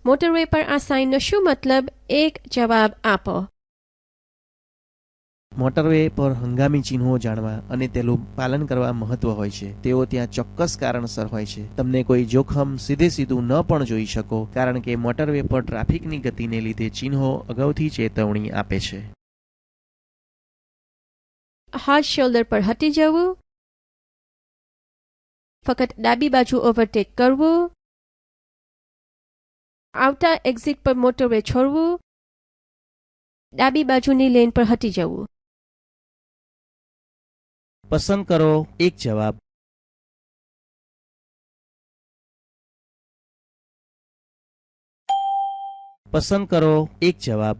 Motorway પર આ સાઇનનો શું મતલબ? એક જવાબ આપો. મોટરવે પર હંગામી ચિહ્નો જાણવા અને તેનું પાલન કરવા મહત્વ હોય છે. તેઓ ત્યાં ચોક્કસ કારણસર હોય છે. તમને કોઈ જોખમ સીધે સીધું ન પણ જોઈ શકો, કારણ કે મોટરવે પર ટ્રાફિકની ગતિને લીધે ચિહ્નો અગાઉથી ચેતવણી આપે છે. હાર્ડ શોલ્ડર પર હટી જવું, ફક્ત ડાબી બાજુ ઓવરટેક કરવું, આવતા એક્ઝિટ પર મોટરવે છોડવું, ડાબી બાજુની લેન પર હટી જવું. પસંદ કરો એક જવાબ. પસંદ કરો એક જવાબ.